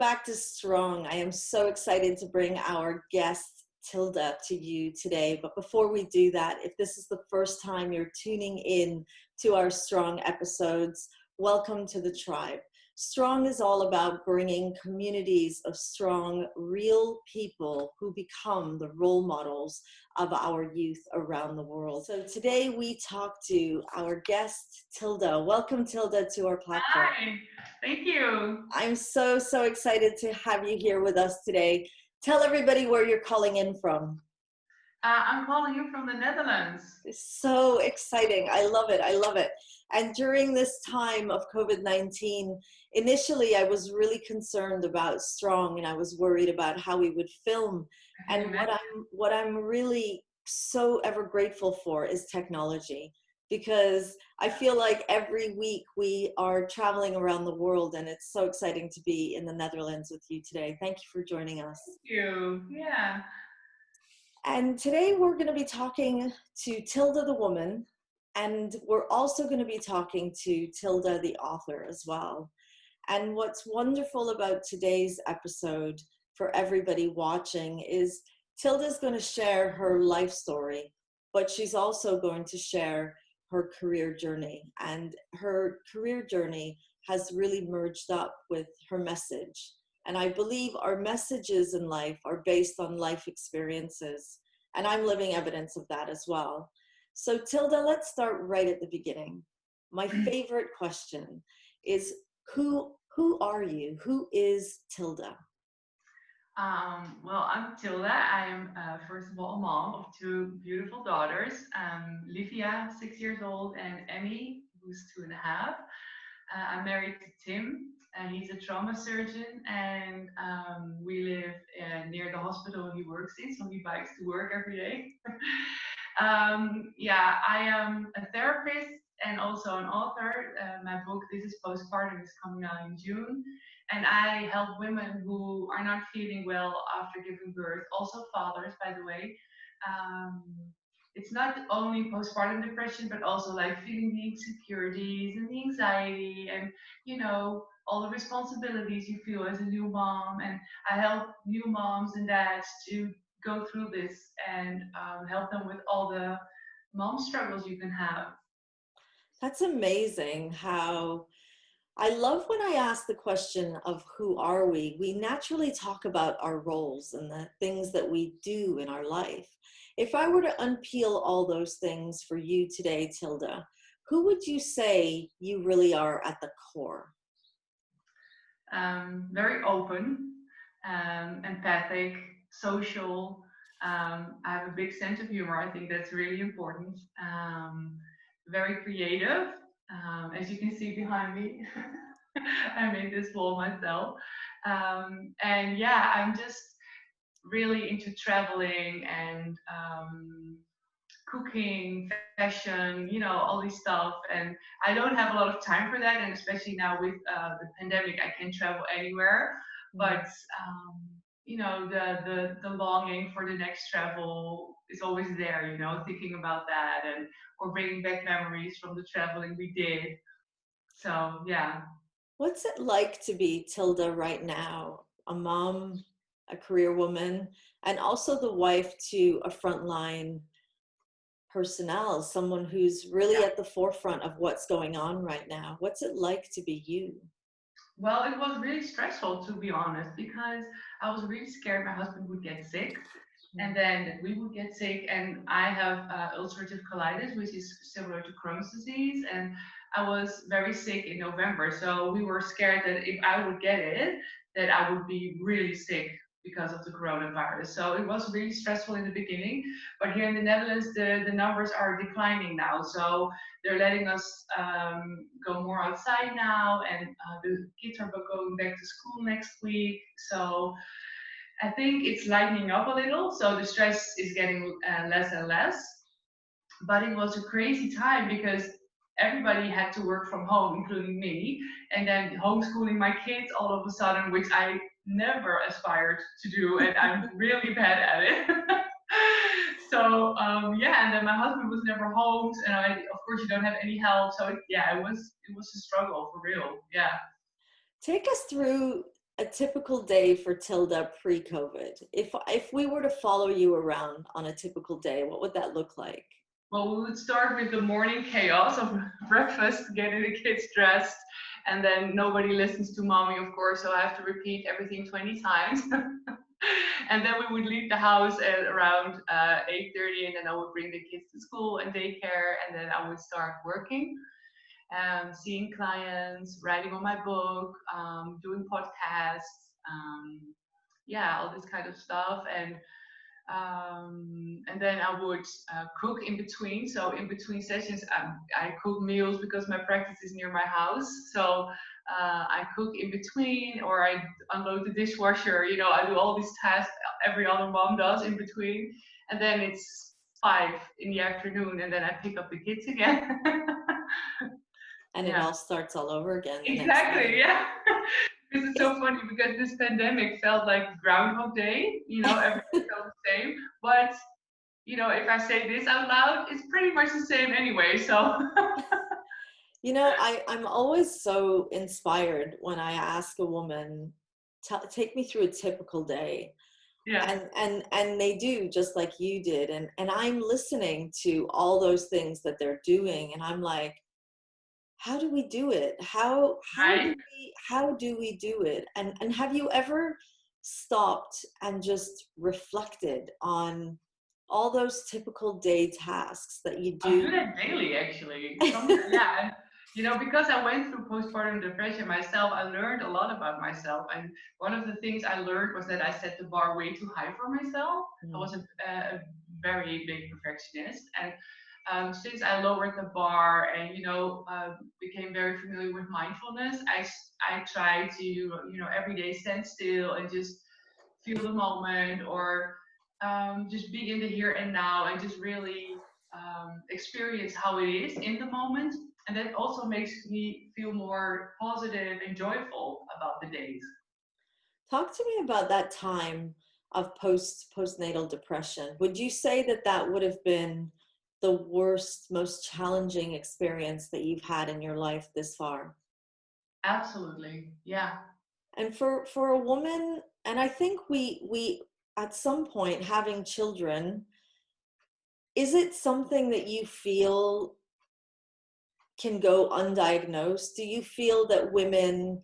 back to Strong. I am so excited to bring our guest Tilda to you today. But before we do that, if this is the first time you're tuning in to our Strong episodes, welcome to the tribe. Strong is all about bringing communities of strong, real people who become the role models of our youth around the world. So today we talk to our guest, Tilda. Welcome, Tilda, to our platform. Hi, thank you. I'm so excited to have you here with us today. Tell everybody where you're calling in from. I'm calling you from the Netherlands. It's so exciting. I love it. I love it. And during this time of COVID-19, initially I was really concerned about Strong, and I was worried about how we would film. And what I'm really so ever grateful for is technology, because I feel like every week we are traveling around the world, and it's so exciting to be in the Netherlands with you today. Thank you for joining us. Thank you. Yeah. And today we're going to be talking to Tilda the woman, and we're also going to be talking to Tilda the author as well. And what's wonderful about today's episode for everybody watching is Tilda's going to share her life story, but she's also going to share her career journey. And her career journey has really merged up with her message. And I believe our messages in life are based on life experiences. And I'm living evidence of that as well. So Tilda, let's start right at the beginning. My favorite question is, who are you? Who is Tilda? Well, I'm Tilda. I am, first of all, a mom of two beautiful daughters, Livia, 6 years old, and Emmy, who's 2.5. I'm married to Tim, and he's a trauma surgeon, and we live near the hospital he works in, so he bikes to work every day. Yeah, I am a therapist and also an author. My book, This is Postpartum, is coming out in June. And I help women who are not feeling well after giving birth, also fathers, by the way. It's not only postpartum depression, but also like feeling the insecurities and the anxiety and, all the responsibilities you feel as a new mom. And I help new moms and dads to go through this and help them with all the mom struggles you can have. That's amazing how I love when I ask the question of who are we? We naturally talk about our roles and the things that we do in our life. If I were to unpeel all those things for you today, Tilda, who would you say you really are at the core? Very open, empathic, social. I have a big sense of humor. I think that's really important. Very creative. As you can see behind me, I made this wall myself. And yeah, I'm just really into traveling and cooking, fashion, all this stuff. And I don't have a lot of time for that. And especially now with the pandemic, I can't travel anywhere. But the longing for the next travel is always there. Thinking about that or bringing back memories from the traveling we did. So yeah. What's it like to be Tilda right now, a mom, a career woman, and also the wife to a frontline personnel, someone who's really at the forefront of what's going on right now? What's it like to be you? Well, it was really stressful, to be honest, because I was really scared my husband would get sick, and then we would get sick. And I have ulcerative colitis, which is similar to Crohn's disease, and I was very sick in November. So we were scared that if I would get it, that I would be really sick because of the coronavirus. So it was really stressful in the beginning. But here in the Netherlands, the numbers are declining now. So they're letting us go more outside now, and the kids are going back to school next week. So I think it's lightening up a little. So the stress is getting less and less. But it was a crazy time because everybody had to work from home, including me, and then homeschooling my kids all of a sudden, which I never aspired to do, and I'm really bad at it. So yeah, and then my husband was never home, and of course you don't have any help. So it was a struggle for real. Yeah. Take us through a typical day for Tilda pre-COVID? If we were to follow you around on a typical day, what would that look like? Well, we would start with the morning chaos of breakfast, getting the kids dressed, and then nobody listens to mommy, of course, so I have to repeat everything 20 times. And then we would leave the house at around 8:30, and then I would bring the kids to school and daycare, and then I would start working, seeing clients, writing on my book, doing podcasts, yeah, all this kind of stuff. And then I would cook in between. So in between sessions, I cook meals because my practice is near my house. So I cook in between, or I unload the dishwasher. You know, I do all these tasks every other mom does in between. And then it's 5 in the afternoon, and then I pick up the kids again. And it Yeah, all starts all over again the next exactly. day. Yeah. Because it's Is so funny because this pandemic felt like Groundhog Day, you know, everything felt the same. But you know, if I say this out loud, it's pretty much the same anyway. So, You know, I'm always so inspired when I ask a woman, take me through a typical day. yeah, And they do just like you did. And I'm listening to all those things that they're doing. And I'm like, how do we do it? right. How do we do it? And have you ever stopped and just reflected on all those typical day tasks that you I do do? that daily, actually. Sometimes, yeah. And, you know, because I went through postpartum depression myself, I learned a lot about myself. And one of the things I learned was that I set the bar way too high for myself. I was a very big perfectionist. And since I lowered the bar and, you know, became very familiar with mindfulness, I try to, you know, every day stand still and just feel the moment, or just be in the here and now, and just really experience how it is in the moment. And that also makes me feel more positive and joyful about the days. Talk to me about that time of postnatal depression. Would you say that that would have been the worst, most challenging experience that you've had in your life this far? Absolutely. Yeah. And for a woman, and I think we at some point having children, is it something that you feel can go undiagnosed? Do you feel that women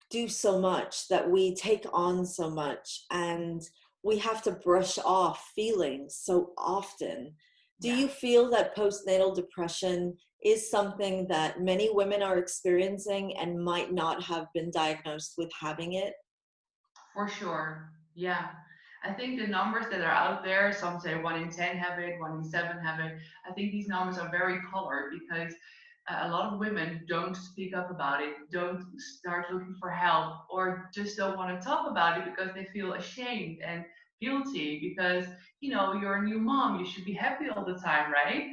do so much, that we take on so much, and we have to brush off feelings so often? Do Yeah. you feel that postnatal depression is something that many women are experiencing and might not have been diagnosed with having it? For sure. Yeah. I think the numbers that are out there, some say 1 in 10 have it, 1 in 7 have it. I think these numbers are very colored because a lot of women don't speak up about it, don't start looking for help, or just don't want to talk about it because they feel ashamed and guilty because, you know, you're a new mom, you should be happy all the time, right?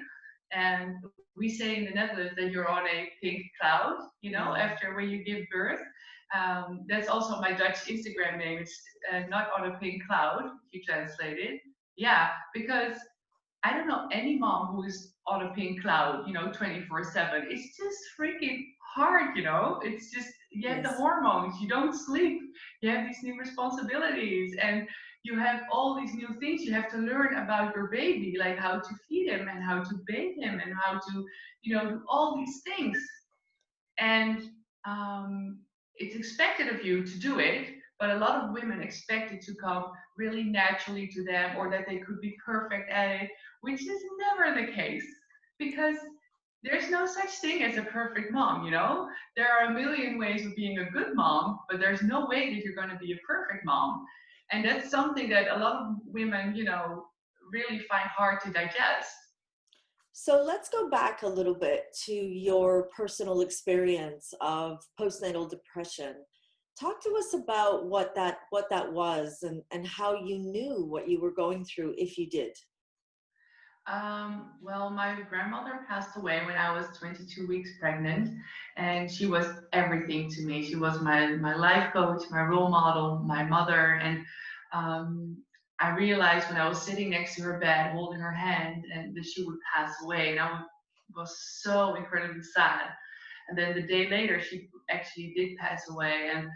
And we say in the Netherlands that you're on a pink cloud, you know, Mm. after when you give birth. That's also my Dutch Instagram name. It's not on a pink cloud, if you translate it. Yeah, because I don't know any mom who is on a pink cloud, you know, 24/7. It's just freaking hard, you know. It's just, you have the Yes. hormones, you don't sleep, you have these new responsibilities, and you have all these new things you have to learn about your baby, like how to feed him and how to bathe him and how to, you know, do all these things. And it's expected of you to do it, but a lot of women expect it to come really naturally to them, or that they could be perfect at it, which is never the case, because there's no such thing as a perfect mom, you know. There are a million ways of being a good mom, but there's no way that you're going to be a perfect mom. And that's something that a lot of women, you know, really find hard to digest. So let's go back a little bit to your personal experience of postnatal depression. Talk to us about what that was, and how you knew what you were going through, if you did. Well, my grandmother passed away when I was 22 weeks pregnant, and she was everything to me. She was my life coach, my role model, my mother. And um, I realized when I was sitting next to her bed, holding her hand, and that she would pass away. And was so incredibly sad. And then the day later, she actually did pass away. And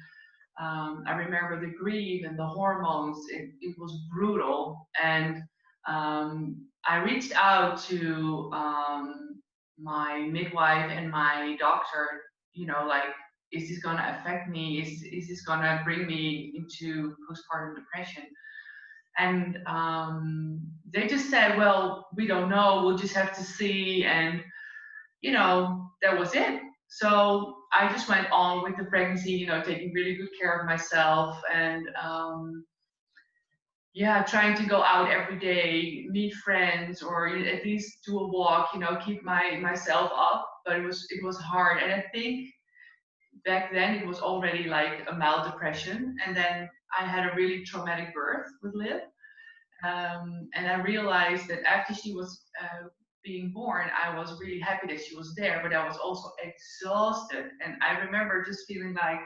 I remember the grief and the hormones. It was brutal. And I reached out to my midwife and my doctor, like, is this going to affect me? Is this going to bring me into postpartum depression? And they just said, well, we don't know. We'll just have to see. And, that was it. So I just went on with the pregnancy, taking really good care of myself and, yeah, trying to go out every day, meet friends, or at least do a walk, keep myself up. But it was hard. And I think back then it was already like a mild depression. And then I had a really traumatic birth with Liv. And I realized that after she was being born, I was really happy that she was there, but I was also exhausted. And I remember just feeling like,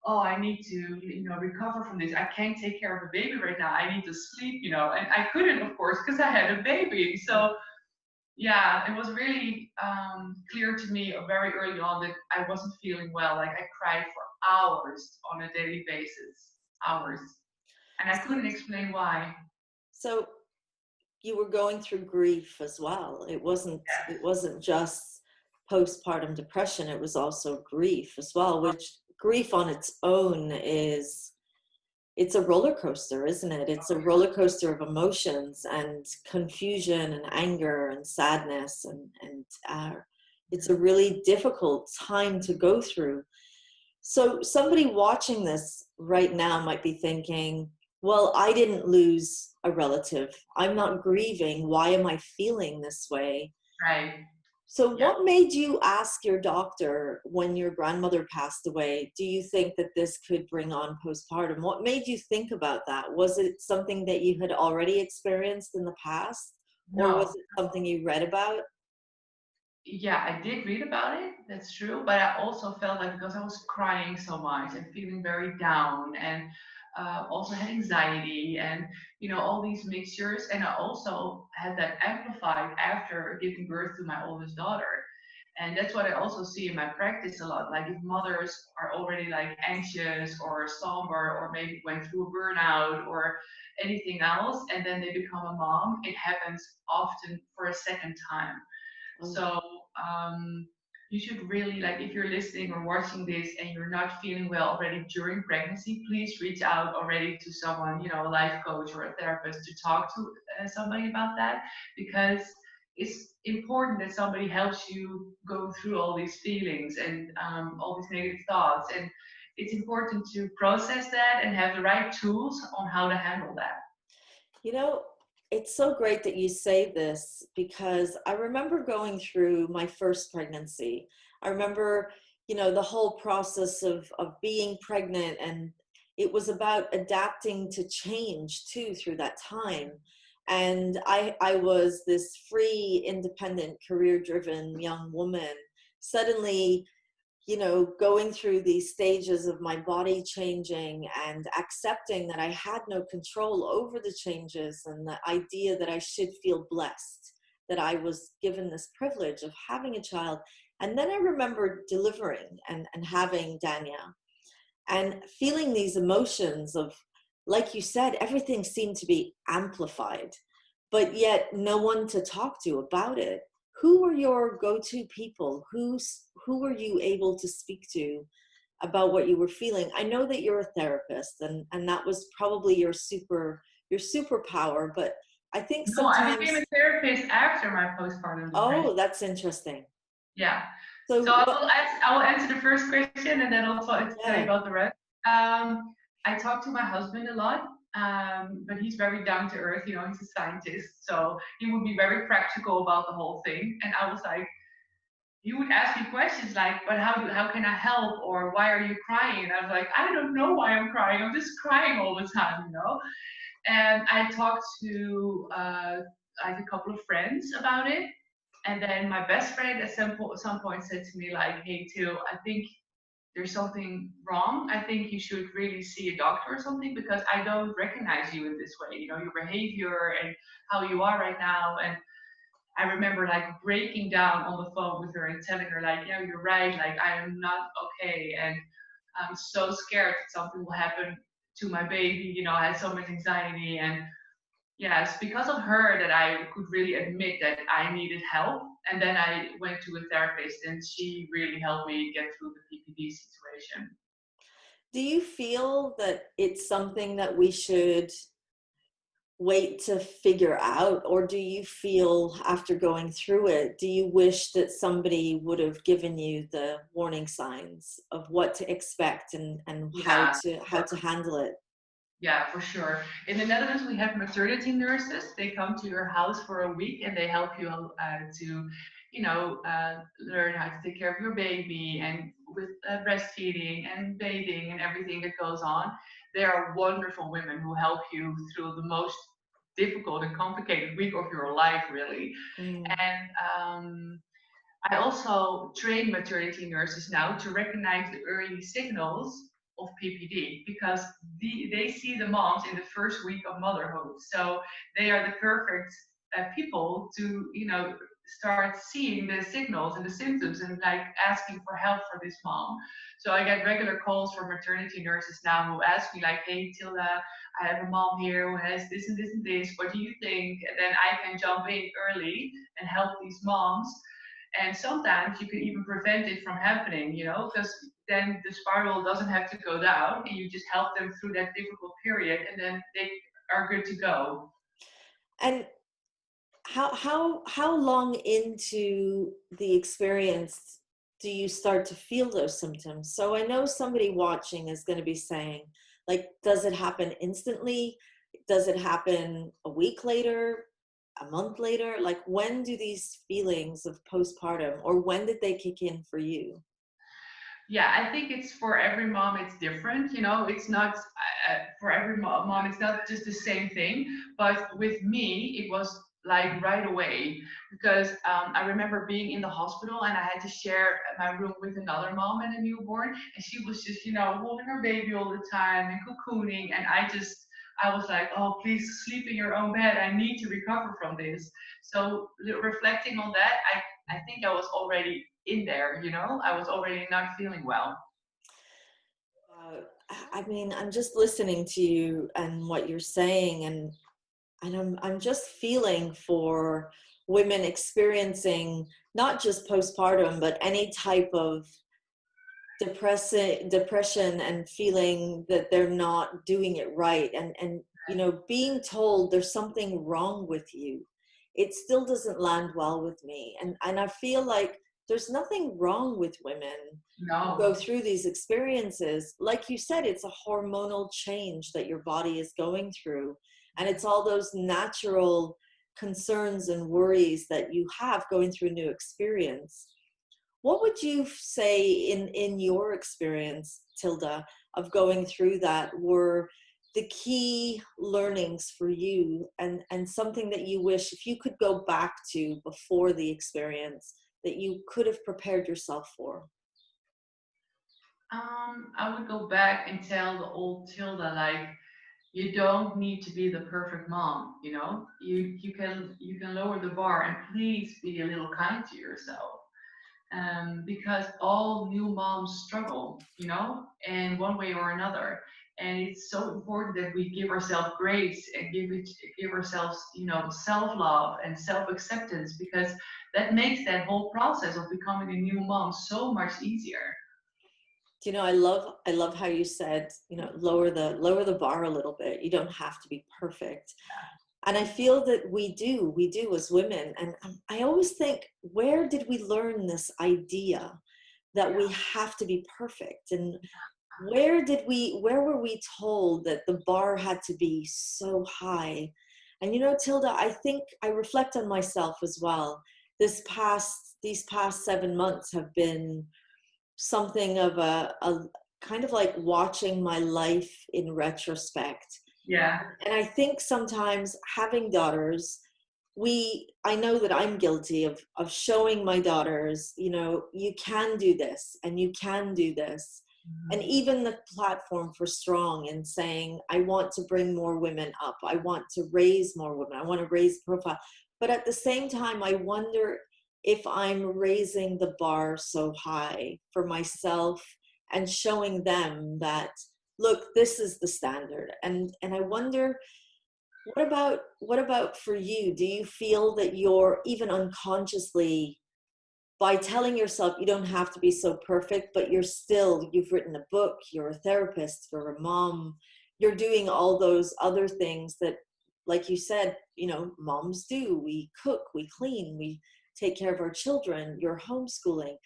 oh, I need to, recover from this. I can't take care of a baby right now. I need to sleep, and I couldn't, of course, because I had a baby. So yeah, it was really clear to me very early on that I wasn't feeling well. Like I cried for hours on a daily basis, hours, and I couldn't explain why. So you were going through grief as well. It wasn't just postpartum depression, it was also grief as well, which grief on its own it's a roller coaster, isn't it? It's a roller coaster of emotions and confusion and anger and sadness, and it's a really difficult time to go through. So somebody watching this right now might be thinking, well, I didn't lose a relative. I'm not grieving. Why am I feeling this way? Right. So Yeah. what made you ask your doctor when your grandmother passed away, do you think that this could bring on postpartum? What made you think about that? Was it something that you had already experienced in the past, or was No. it something you read about? Yeah, I did read about it. That's true. But I also felt like because I was crying so much and feeling very down and also had anxiety and, all these mixtures. And I also had that amplified after giving birth to my oldest daughter. And that's what I also see in my practice a lot. Like if mothers are already like anxious or somber or maybe went through a burnout or anything else, and then they become a mom, it happens often for a second time. Oh, So you should really, like, if you're listening or watching this and you're not feeling well already during pregnancy, please reach out already to someone, a life coach or a therapist to talk to somebody about that, because it's important that somebody helps you go through all these feelings and all these negative thoughts. And it's important to process that and have the right tools on how to handle that. you know, it's so great that you say this because I remember going through my first pregnancy. I remember, the whole process of being pregnant, and it was about adapting to change too through that time. And I was this free, independent, career-driven young woman, suddenly going through these stages of my body changing and accepting that I had no control over the changes, and the idea that I should feel blessed that I was given this privilege of having a child. And then I remember delivering and having Danya and feeling these emotions of, like you said, everything seemed to be amplified, but yet no one to talk to about it. Who were your go-to people? Who were you able to speak to about what you were feeling? I know that you're a therapist, and that was probably your superpower, but I think No, I became sometimes, a therapist after my postpartum depression. oh, that's interesting. Yeah. So So I what, will, I will answer the first question and then also tell you yeah, about the rest. I talk to my husband a lot, but he's very down to earth. He's a scientist, so he would be very practical about the whole thing. And I was like, he would ask me questions like, "But how can I help?" or "Why are you crying?" And I was like, "I don't know why I'm crying. I'm just crying all the time." And I talked to like a couple of friends about it. And then my best friend at some point said to me like, "Hey, Till, I think there's something wrong. I think you should really see a doctor or something because I don't recognize you in this way. Your behavior and how you are right now." And I remember like breaking down on the phone with her and telling her like, "Yeah, you're right. Like I am not okay." And I'm so scared that something will happen to my baby. I had so much anxiety, and yeah, it's because of her that I could really admit that I needed help. And then I went to a therapist, and she really helped me get through the PPD situation. Do you feel that it's something that we should wait to figure out, or do you feel after going through it, do you wish that somebody would have given you the warning signs of what to expect and how Yeah, to handle it? yeah, for sure. In the Netherlands, we have maternity nurses. They come to your house for a week and they help you to, learn how to take care of your baby and with breastfeeding and bathing and everything that goes on. They are wonderful women who help you through the most difficult and complicated week of your life, really. Mm. And I also train maternity nurses now to recognize the early signals of PPD because they see the moms in the first week of motherhood. So they are the perfect people to, start seeing the signals and the symptoms and like asking for help for this mom. So I get regular calls from maternity nurses now who ask me like, hey, Tilda, I have a mom here who has this and this and this. What do you think? And then I can jump in early and help these moms, and sometimes you can even prevent it from happening, because then the spiral doesn't have to go down and you just help them through that difficult period and then they are good to go. And how long into the experience do you start to feel those symptoms? So I know somebody watching is going to be saying, like, does it happen instantly? Does it happen a week later, a month later? Like, when do these feelings of postpartum, or when did they kick in for you? Yeah, I think it's for every mom, it's different. It's not for every mom, it's not just the same thing. But with me, it was like right away because I remember being in the hospital and I had to share my room with another mom and a newborn, and she was just, holding her baby all the time and cocooning, and I was like, oh, please sleep in your own bed. I need to recover from this. So reflecting on that, I think I was already in there, I was already not feeling well. I mean, I'm just listening to you and what you're saying, and I'm just feeling for women experiencing not just postpartum, but any type of depression and feeling that they're not doing it right, and being told there's something wrong with you. It still doesn't land well with me, and I feel like there's nothing wrong with women who go No, through these experiences. Like you said, it's a hormonal change that your body is going through, and it's all those natural concerns and worries that you have going through a new experience. What would you say in your experience, Tilda, of going through that were the key learnings for you, and something that you wish, if you could go back to before the experience, that you could have prepared yourself for? I would go back and tell the old Tilda like, you don't need to be the perfect mom, you can lower the bar and please be a little kind to yourself. Because all new moms struggle, in one way or another. And it's so important that we give ourselves grace and give ourselves, self-love and self-acceptance, because that makes that whole process of becoming a new mom so much easier. I love how you said, lower the bar a little bit. You don't have to be perfect. And I feel that we do as women. And I always think, where did we learn this idea that we Yeah. have to be perfect? And where were we told that the bar had to be so high? And Tilda, I think I reflect on myself as well. These past 7 months have been something of a kind of like watching my life in retrospect. Yeah. And I think sometimes having daughters, I know that I'm guilty of showing my daughters, you can do this and you can do this. And Mhm. even the platform for strong and saying, I want to bring more women up. I want to raise more women. I want to raise profile. But at the same time, I wonder if I'm raising the bar so high for myself and showing them that, look, this is the standard. And I wonder, what about for you? Do you feel that you're even unconsciously, by telling yourself you don't have to be so perfect, but you've written a book, you're a therapist, you're a mom, you're doing all those other things that, like you said, moms do. We cook, we clean, we take care of our children, you're homeschooling,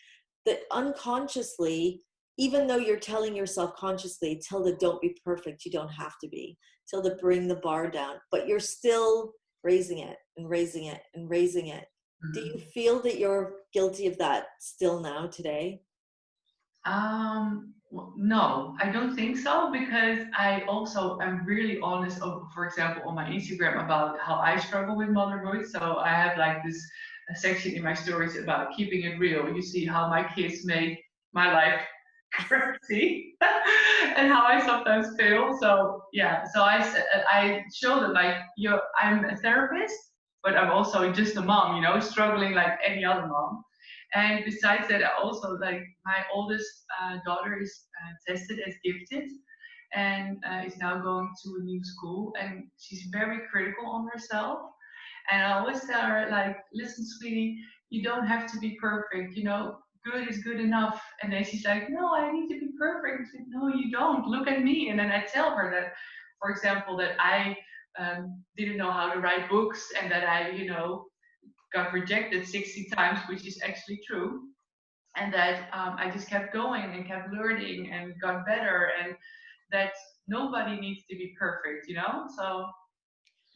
that unconsciously, even though you're telling yourself consciously, Tilda, don't be perfect, you don't have to be. Tilda, bring the bar down, but you're still raising it and raising it and raising it. Do you feel that you're guilty of that still now today? No, I don't think so, because I also am really honest, for example, on my Instagram about how I struggle with motherhood. So I have like this a section in my stories about keeping it real. You see how my kids make my life crazy and how I sometimes fail. So yeah, so I show them like, I'm a therapist, but I'm also just a mom, struggling like any other mom. And besides that, I also like my oldest daughter is tested as gifted and is now going to a new school, and she's very critical on herself. And I always tell her like, listen, sweetie, you don't have to be perfect. Good is good enough. And then she's like, no, I need to be perfect. I said, no, you don't. Look at me. And then I tell her that, for example, that I didn't know how to write books, and that I, got rejected 60 times, which is actually true. And that I just kept going and kept learning and got better, and that nobody needs to be perfect. So,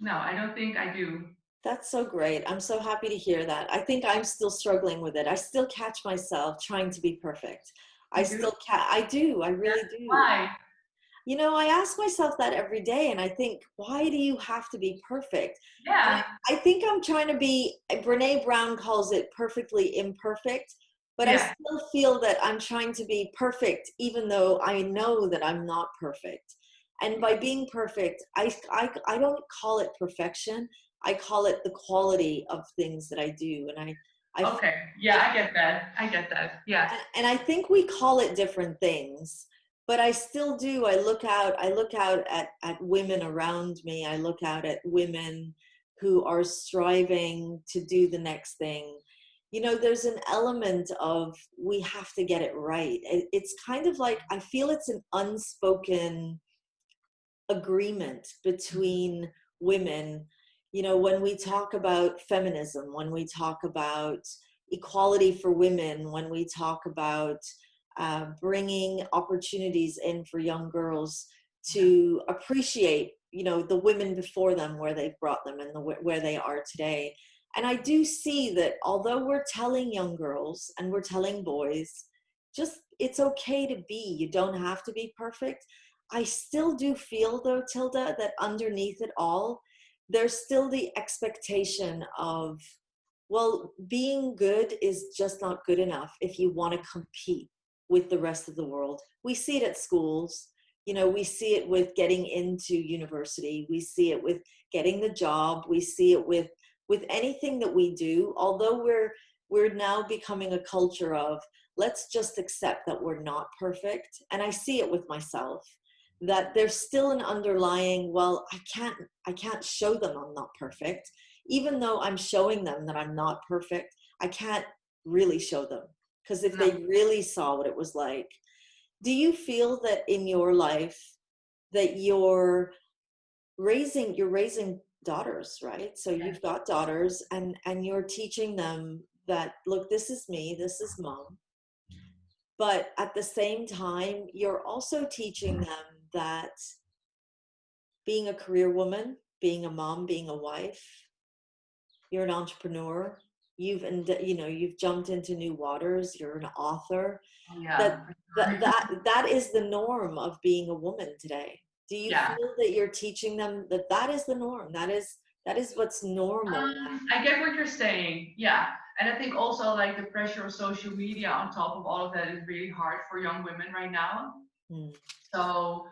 no, I don't think I do. That's so great. I'm so happy to hear that. I think I'm still struggling with it. I still catch myself trying to be perfect. You do? I do. I really That's do. why. I ask myself that every day, and I think, why do you have to be perfect? And Yeah, I think I'm trying to be, Brene Brown calls it perfectly imperfect, but I yeah. still feel that I'm trying to be perfect, even though I know that I'm not perfect. And by being perfect, I don't call it perfection. I call it the quality of things that I do. I, Okay. Yeah, I get that. I get that. Yeah. and I think we call it different things, but I still do. I look out at women around me. I look out at women who are striving to do the next thing. There's an element of, we have to get it right. It's kind of like, I feel it's an unspoken agreement between women. When we talk about feminism, when we talk about equality for women, when we talk about bringing opportunities in for young girls to appreciate, the women before them, where they've brought them, and where they are today. And I do see that, although we're telling young girls and we're telling boys, just, it's okay to be, you don't have to be perfect. I still do feel, though, Tilda, that underneath it all, there's still the expectation of, well, being good is just not good enough if you want to compete with the rest of the world. We see it at schools. We see it with getting into university. We see it with getting the job. We see it with anything that we do. Although we're now becoming a culture of, let's just accept that we're not perfect. And I see it with myself, that there's still an underlying, well, I can't show them I'm not perfect. Even though I'm showing them that I'm not perfect, I can't really show them, because if No. they really saw what it was like. Do you feel that in your life that you're raising daughters, right? So Yeah. you've got daughters, and you're teaching them that, look, this is me, this is mom. But at the same time, you're also teaching them that being a career woman, being a mom, being a wife, you're an entrepreneur, you've jumped into new waters, you're an author, Oh, that yeah. that is the norm of being a woman today. Do you Yeah. feel that you're teaching them that that is the norm, that is what's normal I get what you're saying. Yeah. And I think also like the pressure of social media on top of all of that is really hard for young women right now. now? Mm. So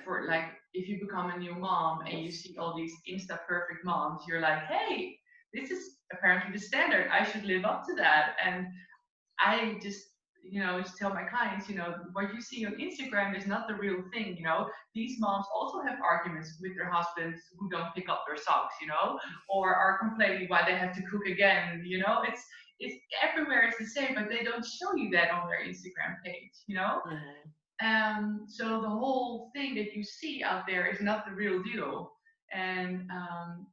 for like, if you become a new mom and you see all these Insta perfect moms, you're like, hey, this is apparently the standard. I should live up to that. And I just tell my clients, what you see on Instagram is not the real thing. These moms also have arguments with their husbands who don't pick up their socks, or are complaining why they have to cook again. It's everywhere it's the same, but they don't show you that on their Instagram page. Yeah. So the whole thing that you see out there is not the real deal. And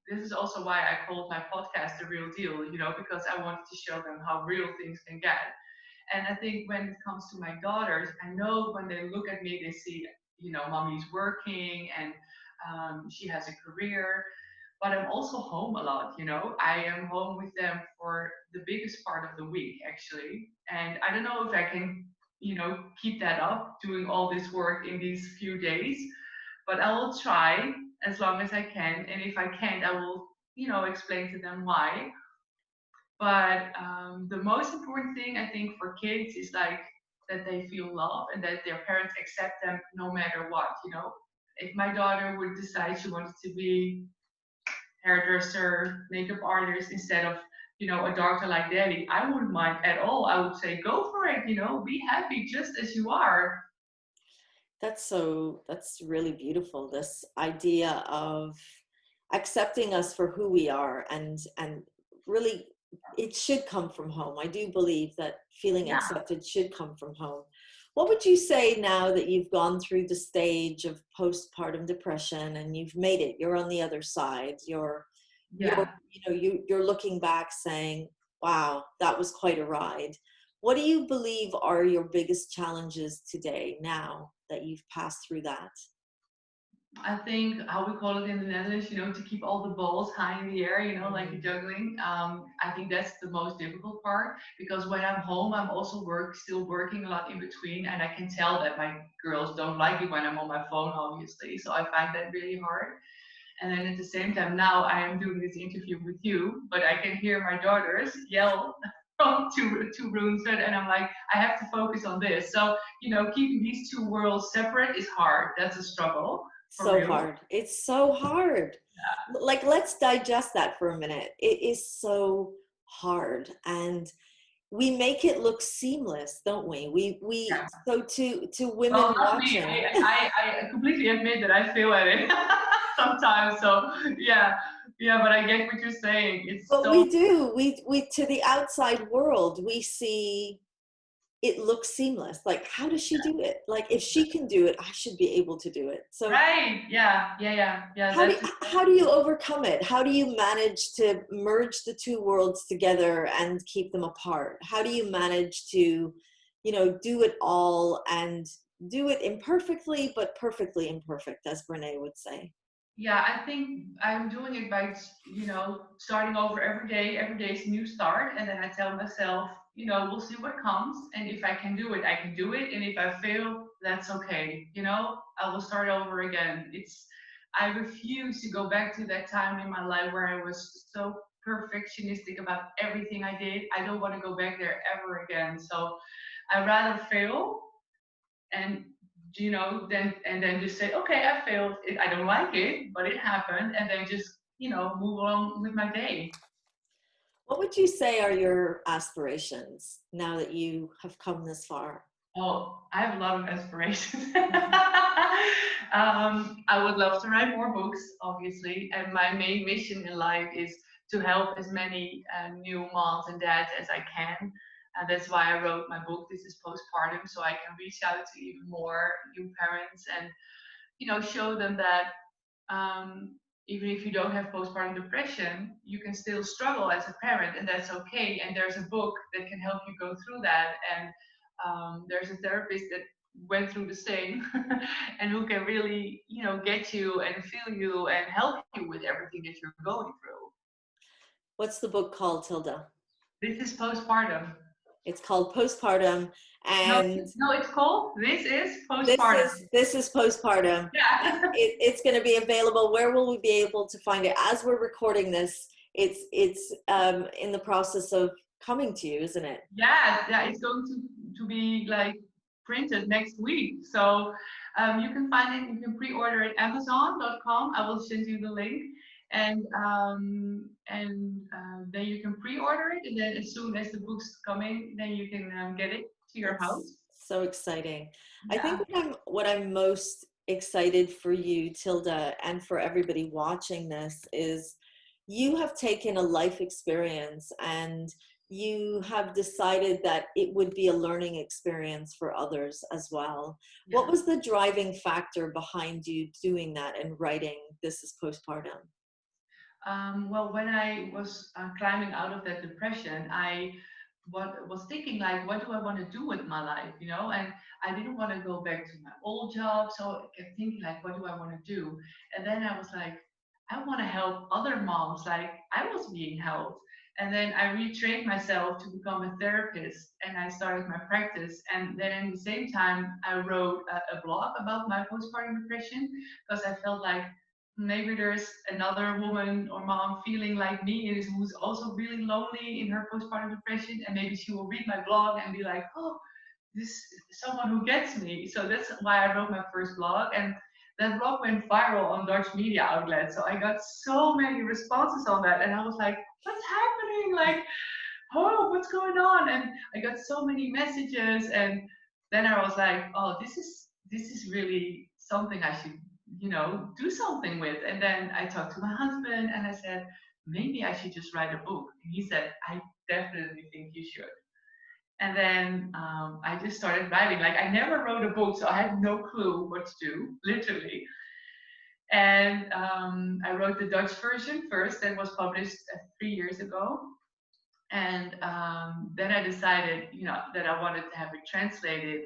this is also why I called my podcast The Real Deal, because I wanted to show them how real things can get. And I think when it comes to my daughters, I know when they look at me, they see, mommy's working and she has a career, but I'm also home a lot. I am home with them for the biggest part of the week, actually. And I don't know if I can, keep that up, doing all this work in these few days, but I will try as long as I can. And if I can't, I will, explain to them why. But the most important thing I think for kids is like that they feel love and that their parents accept them no matter what. If my daughter would decide she wanted to be hairdresser, makeup artist instead of, a doctor like daddy, I wouldn't mind at all. I would say go for it, be happy just as you are. That's really beautiful. This idea of accepting us for who we are, and really it should come from home. I do believe that feeling Yeah. accepted should come from home. What would you say now that you've gone through the stage of postpartum depression and you've made it, you're on the other side, you're Yeah. you're looking back saying, wow, that was quite a ride. What do you believe are your biggest challenges today, now that you've passed through that? I think how we call it in the Netherlands, to keep all the balls high in the air, like Mm. juggling. I think that's the most difficult part because when I'm home, I'm also still working a lot in between, and I can tell that my girls don't like it when I'm on my phone, obviously. So I find that really hard. And then at the same time, now I am doing this interview with you, but I can hear my daughters yell from two rooms, and I'm like, I have to focus on this. So keeping these two worlds separate is hard. That's a struggle for So real. hard. It's so hard. Like, let's digest that for a minute. It is so hard. And we make it look seamless, don't we? We Yeah. so to Well, women not me. watching. I completely admit that I fail at it sometimes. So yeah, yeah. But I get what you're saying. It's But so we do. We to the outside world, we see it looks seamless. Like, how does she do it? Like, if she can do it, I should be able to do it. So right. Yeah, yeah, yeah, yeah. how do That's how do you overcome it? How do you manage to merge the two worlds together and keep them apart? How do you manage to, do it all and do it imperfectly, but perfectly imperfect, as Brene would say? yeah. I think I'm doing it by starting over every day. Every day is a new start, and then I tell myself, we'll see what comes, and if I can do it, I can do it, and if I fail, that's okay. I will start over again. I refuse to go back to that time in my life where I was so perfectionistic about everything I did. I don't want to go back there ever again. So I rather fail and then just say, okay, I failed. I don't like it, but it happened, and then just move on with my day. What would you say are your aspirations now that you have come this far? Oh, I have a lot of aspirations. I would love to write more books, obviously, and my main mission in life is to help as many new moms and dads as I can. And that's why I wrote my book. This is postpartum, so I can reach out to even more new parents and show them that um, even if you don't have postpartum depression, you can still struggle as a parent, and that's okay. And there's a book that can help you go through that. And there's a therapist that went through the same and who can really, get you and feel you and help you with everything that you're going through. What's the book called, Tilda? This is postpartum. It's called Postpartum, No, and no, it's called This is this Postpartum. is this is Postpartum, and Yeah. it's going to be available. Where will we be able to find it? As we're recording this, it's in the process of coming to you, isn't it? Yeah, yeah, it's going to be like printed next week. So you can find it, you can pre-order it Amazon.com. I will send you the link. And then you can pre-order it, and then as soon as the books come in, then you can get it. to your That's house. so exciting. I think Yeah. what I'm most excited for you, Tilda, and for everybody watching this is you have taken a life experience and you have decided that it would be a learning experience for others as well. What Yeah. was the driving factor behind you doing that and writing This is Postpartum? Well, when I was climbing out of that depression, was thinking like, what do I want to do with my life, you know? And I didn't want to go back to my old job, so I kept thinking like, what do I want to do? And then I was like, I want to help other moms like I was being helped. And then I retrained myself to become a therapist, and I started my practice. And then at the same time, I wrote a blog about my postpartum depression because I felt like maybe there's another woman or mom feeling like me is who's also really lonely in her postpartum depression, and maybe she will read my blog and be like, oh, this is someone who gets me. So that's why I wrote my first blog, and that blog went viral on Dutch media outlets. So I got so many responses on that, and I was like, what's happening? Like, oh, what's going on? And I got so many messages, and then I was like, oh, this is really something I should, do something with. And then I talked to my husband, and I said, maybe I should just write a book. And he said, I definitely think you should. And then I just started writing. Like, I never wrote a book, so I had no clue what to do, literally. And I wrote the Dutch version first, that was published 3 years ago. And then I decided, that I wanted to have it translated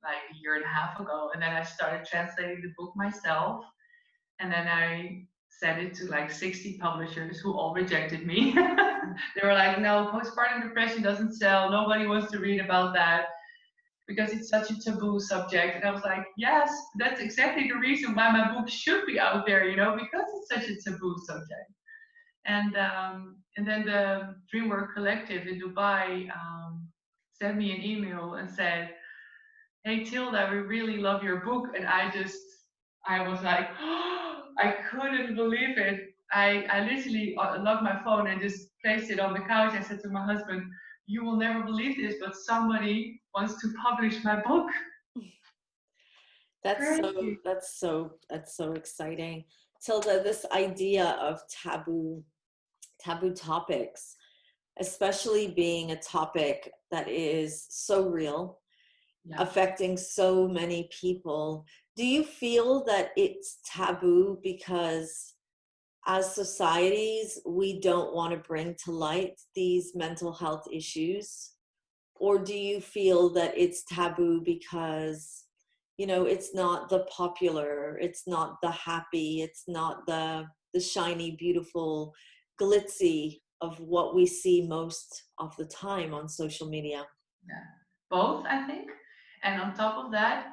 like a year and a half ago. And then I started translating the book myself. And then I sent it to like 60 publishers who all rejected me. They were like, no, postpartum depression doesn't sell. Nobody wants to read about that because it's such a taboo subject. And I was like, yes, that's exactly the reason why my book should be out there, because it's such a taboo subject. And then the Dreamwork Collective in Dubai sent me an email and said, "Hey Tilda, we really love your book." And I was like, oh, I couldn't believe it. I literally locked my phone and just placed it on the couch. I said to my husband, "You will never believe this, but somebody wants to publish my book." That's so Crazy. that's so that's so exciting. Tilda, this idea of taboo topics, especially being a topic that is so real, Yeah. affecting so many people. Do you feel that it's taboo because as societies, we don't want to bring to light these mental health issues? Or do you feel that it's taboo because, it's not the popular, it's not the happy, it's not the shiny, beautiful, glitzy of what we see most of the time on social media? Yeah. Both, I think. And on top of that,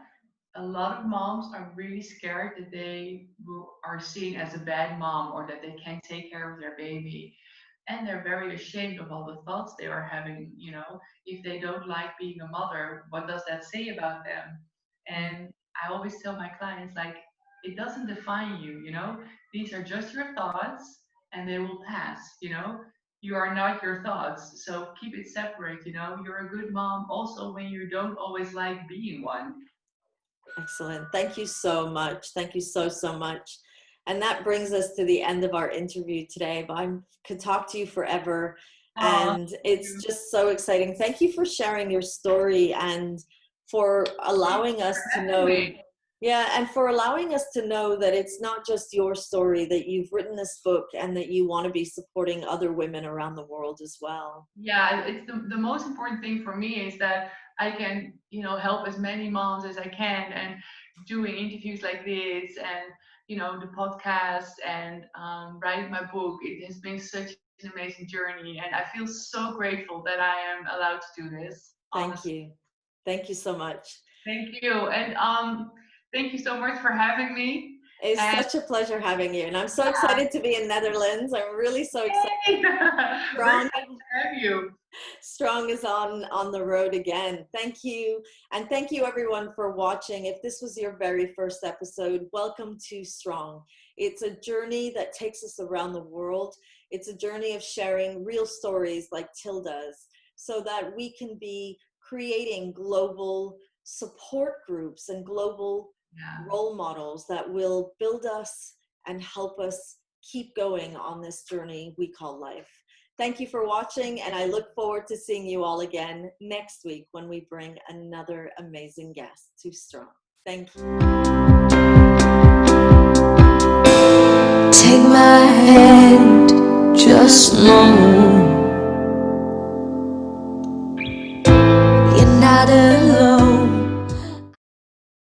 a lot of moms are really scared that are seen as a bad mom or that they can't take care of their baby. And they're very ashamed of all the thoughts they are having. If they don't like being a mother, what does that say about them? And I always tell my clients, like, it doesn't define you. These are just your thoughts and they will pass. You are not your thoughts. So keep it separate. You're a good mom also when you don't always like being one. Excellent. Thank you so much. Thank you so, so much. And that brings us to the end of our interview today. But I could talk to you forever. Oh, And thank it's you. just so exciting. Thank you for sharing your story and for Thank allowing you us for to having know. me. Yeah, and for allowing us to know that it's not just your story, that you've written this book and that you want to be supporting other women around the world as well. Yeah, it's the most important thing for me is that I can, help as many moms as I can, and doing interviews like this and, the podcast and writing my book. It has been such an amazing journey, and I feel so grateful that I am allowed to do this, Thank honestly. you. Thank you so much. Thank you. And thank you so much for having me. It's And such a pleasure having you. And I'm so yeah, excited to be in Netherlands. I'm really so excited. yay! We're Strong, excited to have you. Strong is on the road again. Thank you. And thank you everyone for watching. If this was your very first episode, welcome to Strong. It's a journey that takes us around the world. It's a journey of sharing real stories like Tilda's so that we can be creating global support groups and global Yeah. role models that will build us and help us keep going on this journey we call life. Thank you for watching, and I look forward to seeing you all again next week when we bring another amazing guest to Strong. Thank you. Take my hand, just know